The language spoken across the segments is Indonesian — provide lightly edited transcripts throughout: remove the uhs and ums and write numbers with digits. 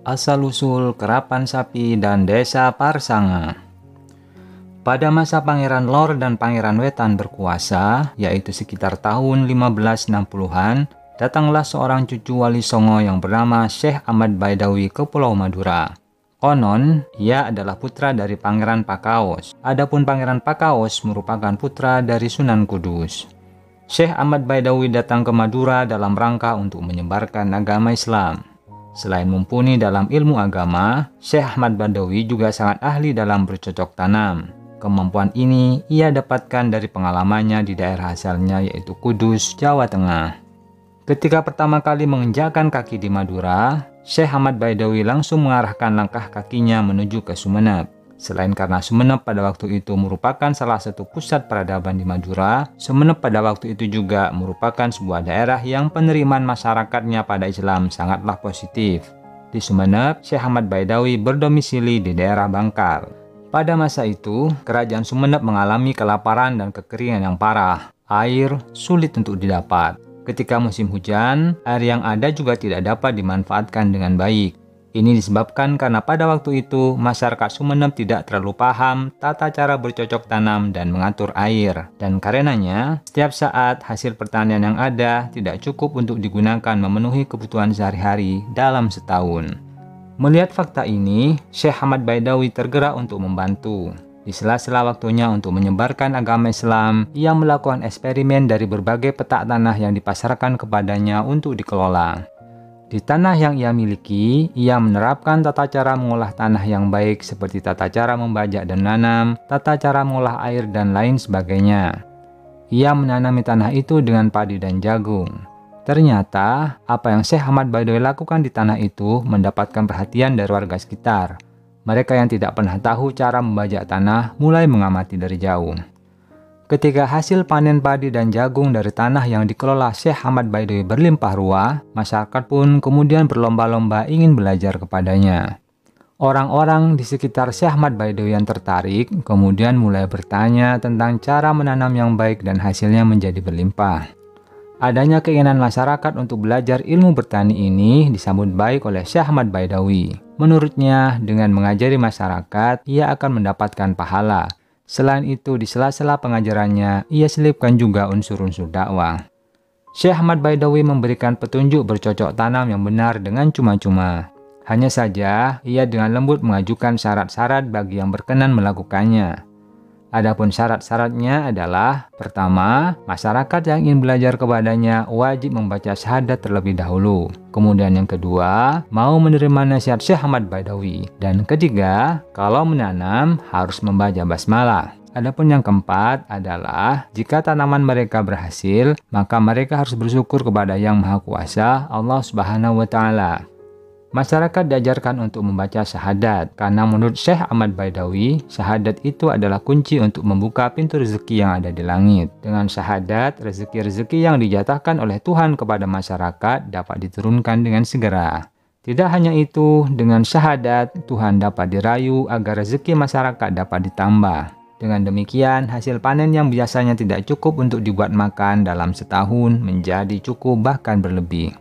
Asal-usul kerapan sapi dan desa Parsanga. Pada masa Pangeran Lor dan Pangeran Wetan berkuasa, yaitu sekitar tahun 1560-an, datanglah seorang cucu Wali Songo yang bernama Syekh Ahmad Baidawi ke Pulau Madura. Konon, ia adalah putra dari Pangeran Pakaos. Adapun Pangeran Pakaos merupakan putra dari Sunan Kudus. Syekh Ahmad Baidawi datang ke Madura dalam rangka untuk menyebarkan agama Islam. Selain mumpuni dalam ilmu agama, Syekh Ahmad Baidawi juga sangat ahli dalam bercocok tanam. Kemampuan ini ia dapatkan dari pengalamannya di daerah asalnya yaitu Kudus, Jawa Tengah. Ketika pertama kali menginjakkan kaki di Madura, Syekh Ahmad Baidawi langsung mengarahkan langkah kakinya menuju ke Sumeneb. Selain karena Sumeneb pada waktu itu merupakan salah satu pusat peradaban di Madura, Sumeneb pada waktu itu juga merupakan sebuah daerah yang penerimaan masyarakatnya pada Islam sangatlah positif. Di Sumeneb, Syekh Ahmad Baidawi berdomisili di daerah Bangkal. Pada masa itu, kerajaan Sumeneb mengalami kelaparan dan kekeringan yang parah. Air sulit untuk didapat. Ketika musim hujan, air yang ada juga tidak dapat dimanfaatkan dengan baik. Ini disebabkan karena pada waktu itu masyarakat Sumeneb tidak terlalu paham tata cara bercocok tanam dan mengatur air. Dan karenanya, setiap saat hasil pertanian yang ada tidak cukup untuk digunakan memenuhi kebutuhan sehari-hari dalam setahun. Melihat fakta ini, Syekh Ahmad Baidawi tergerak untuk membantu. Di sela-sela waktunya untuk menyebarkan agama Islam, ia melakukan eksperimen dari berbagai petak tanah yang dipasarkan kepadanya untuk dikelola. Di tanah yang ia miliki, ia menerapkan tata cara mengolah tanah yang baik seperti tata cara membajak dan menanam, tata cara mengolah air dan lain sebagainya. Ia menanami tanah itu dengan padi dan jagung. Ternyata, apa yang Syekh Ahmad Baidawi lakukan di tanah itu mendapatkan perhatian dari warga sekitar. Mereka yang tidak pernah tahu cara membajak tanah mulai mengamati dari jauh. Ketika hasil panen padi dan jagung dari tanah yang dikelola Syekh Ahmad Baidawi berlimpah ruah, masyarakat pun kemudian berlomba-lomba ingin belajar kepadanya. Orang-orang di sekitar Syekh Ahmad Baidawi yang tertarik kemudian mulai bertanya tentang cara menanam yang baik dan hasilnya menjadi berlimpah. Adanya keinginan masyarakat untuk belajar ilmu bertani ini disambut baik oleh Syekh Ahmad Baidawi. Menurutnya, dengan mengajari masyarakat, ia akan mendapatkan pahala. Selain itu, di sela-sela pengajarannya, ia selipkan juga unsur-unsur dakwah. Syekh Ahmad Baidawi memberikan petunjuk bercocok tanam yang benar dengan cuma-cuma. Hanya saja, ia dengan lembut mengajukan syarat-syarat bagi yang berkenan melakukannya. Adapun syarat-syaratnya adalah, pertama, masyarakat yang ingin belajar kepadanya wajib membaca syahadat terlebih dahulu. Kemudian yang kedua, mau menerima nasihat Syekh Ahmad Baidawi. Dan ketiga, kalau menanam harus membaca basmalah. Adapun yang keempat adalah, jika tanaman mereka berhasil, maka mereka harus bersyukur kepada Yang Maha Kuasa, Allah Subhanahu wa Ta'ala. Masyarakat diajarkan untuk membaca syahadat, karena menurut Syekh Ahmad Baidawi, syahadat itu adalah kunci untuk membuka pintu rezeki yang ada di langit. Dengan syahadat, rezeki-rezeki yang dijatahkan oleh Tuhan kepada masyarakat dapat diturunkan dengan segera. Tidak hanya itu, dengan syahadat, Tuhan dapat dirayu agar rezeki masyarakat dapat ditambah. Dengan demikian, hasil panen yang biasanya tidak cukup untuk dibuat makan dalam setahun menjadi cukup bahkan berlebih.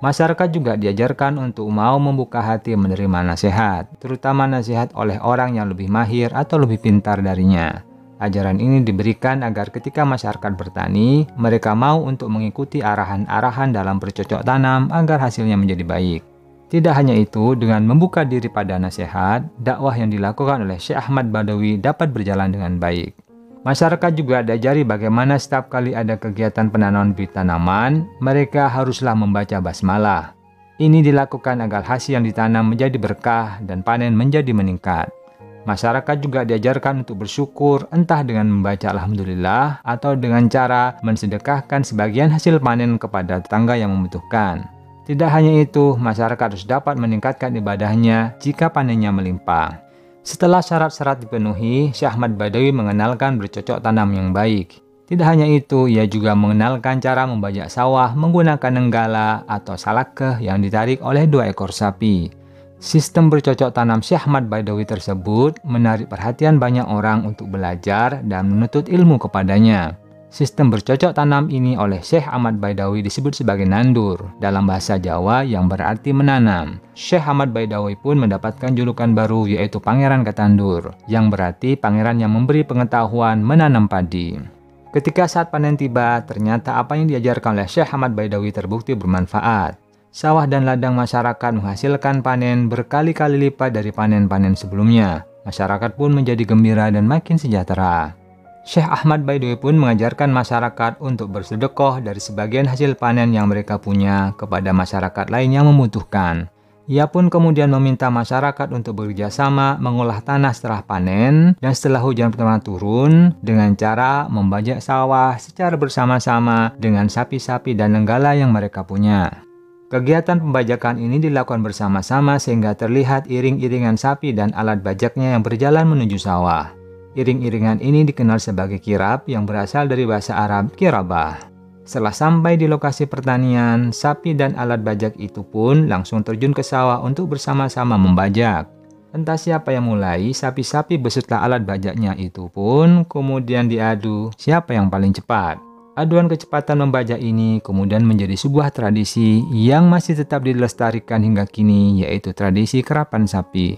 Masyarakat juga diajarkan untuk mau membuka hati menerima nasihat, terutama nasihat oleh orang yang lebih mahir atau lebih pintar darinya. Ajaran ini diberikan agar ketika masyarakat bertani, mereka mau untuk mengikuti arahan-arahan dalam bercocok tanam agar hasilnya menjadi baik. Tidak hanya itu, dengan membuka diri pada nasihat, dakwah yang dilakukan oleh Syekh Ahmad Baidawi dapat berjalan dengan baik. Masyarakat juga diajari bagaimana setiap kali ada kegiatan penanaman bibit tanaman, mereka haruslah membaca basmalah. Ini dilakukan agar hasil yang ditanam menjadi berkah dan panen menjadi meningkat. Masyarakat juga diajarkan untuk bersyukur entah dengan membaca Alhamdulillah atau dengan cara mensedekahkan sebagian hasil panen kepada tetangga yang membutuhkan. Tidak hanya itu, masyarakat harus dapat meningkatkan ibadahnya jika panennya melimpah. Setelah syarat-syarat dipenuhi, Syekh Ahmad Baidawi mengenalkan bercocok tanam yang baik. Tidak hanya itu, ia juga mengenalkan cara membajak sawah menggunakan nenggala atau salakeh yang ditarik oleh 2 ekor sapi. Sistem bercocok tanam Syekh Ahmad Baidawi tersebut menarik perhatian banyak orang untuk belajar dan menuntut ilmu kepadanya. Sistem bercocok tanam ini oleh Syekh Ahmad Baidawi disebut sebagai nandur dalam bahasa Jawa yang berarti menanam. Syekh Ahmad Baidawi pun mendapatkan julukan baru yaitu Pangeran Ketandur, yang berarti pangeran yang memberi pengetahuan menanam padi. Ketika saat panen tiba, ternyata apa yang diajarkan oleh Syekh Ahmad Baidawi terbukti bermanfaat. Sawah dan ladang masyarakat menghasilkan panen berkali-kali lipat dari panen-panen sebelumnya. Masyarakat pun menjadi gembira dan makin sejahtera. Syekh Ahmad Baidawi pun mengajarkan masyarakat untuk bersedekah dari sebagian hasil panen yang mereka punya kepada masyarakat lain yang membutuhkan. Ia pun kemudian meminta masyarakat untuk bekerjasama mengolah tanah setelah panen dan setelah hujan pertama turun dengan cara membajak sawah secara bersama-sama dengan sapi-sapi dan nenggala yang mereka punya. Kegiatan pembajakan ini dilakukan bersama-sama sehingga terlihat iring-iringan sapi dan alat bajaknya yang berjalan menuju sawah. Iring-iringan ini dikenal sebagai kirab yang berasal dari bahasa Arab kirabah. Setelah sampai di lokasi pertanian, sapi dan alat bajak itu pun langsung terjun ke sawah untuk bersama-sama membajak. Entah siapa yang mulai, sapi-sapi beserta alat bajaknya itu pun kemudian diadu siapa yang paling cepat. Aduan kecepatan membajak ini kemudian menjadi sebuah tradisi yang masih tetap dilestarikan hingga kini, yaitu tradisi kerapan sapi.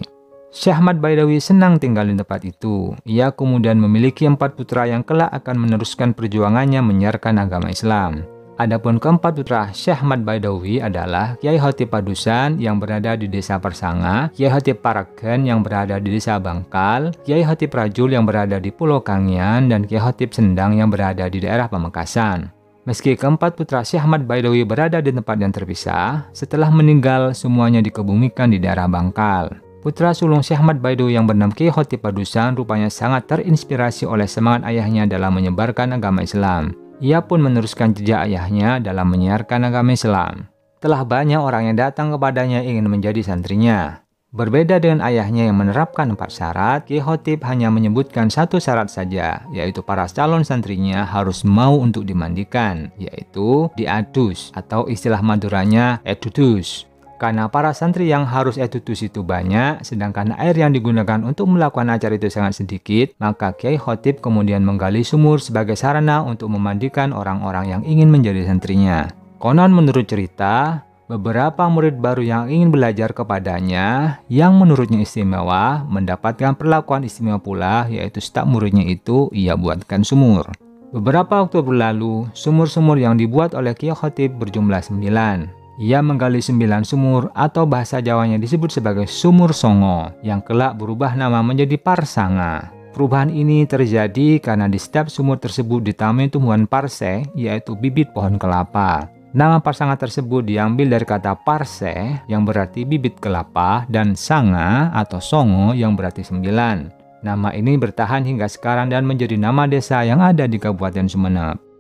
Syekh Ahmad Baidawi senang tinggal di tempat itu. Ia kemudian memiliki 4 putra yang kelak akan meneruskan perjuangannya menyiarkan agama Islam. Adapun keempat putra Syekh Ahmad Baidawi adalah Kiai Khotib Padusan yang berada di desa Persanga, Kiai Khotib Paragen yang berada di desa Bangkal, Kiai Khotib Rajul yang berada di Pulau Kangian, dan Kiai Khotib Sendang yang berada di daerah Pamekasan. Meski keempat putra Syekh Ahmad Baidawi berada di tempat yang terpisah, setelah meninggal semuanya dikebumikan di daerah Bangkal. Putra sulung Syekh Ahmad Baidawi yang bernama Kiai Khotib Padusan rupanya sangat terinspirasi oleh semangat ayahnya dalam menyebarkan agama Islam. Ia pun meneruskan jejak ayahnya dalam menyiarkan agama Islam. Telah banyak orang yang datang kepadanya ingin menjadi santrinya. Berbeda dengan ayahnya yang menerapkan 4 syarat, Kiai Khotib hanya menyebutkan 1 syarat saja, yaitu para calon santrinya harus mau untuk dimandikan, yaitu diadus atau istilah Maduranya edutus. Karena para santri yang harus edutus itu banyak, sedangkan air yang digunakan untuk melakukan acara itu sangat sedikit, maka Kiai Khotib kemudian menggali sumur sebagai sarana untuk memandikan orang-orang yang ingin menjadi santrinya. Konon menurut cerita, beberapa murid baru yang ingin belajar kepadanya, yang menurutnya istimewa, mendapatkan perlakuan istimewa pula, yaitu setiap muridnya itu ia buatkan sumur. Beberapa waktu berlalu, sumur-sumur yang dibuat oleh Kiai Khotib berjumlah 9. Ia menggali 9 sumur atau bahasa Jawanya disebut sebagai sumur songo yang kelak berubah nama menjadi Parsanga. Perubahan ini terjadi karena di setiap sumur tersebut ditanami tumbuhan parse, yaitu bibit pohon kelapa. Nama Parsanga tersebut diambil dari kata parse yang berarti bibit kelapa dan sanga atau songo yang berarti 9. Nama ini bertahan hingga sekarang dan menjadi nama desa yang ada di Kabupaten Sumeneb.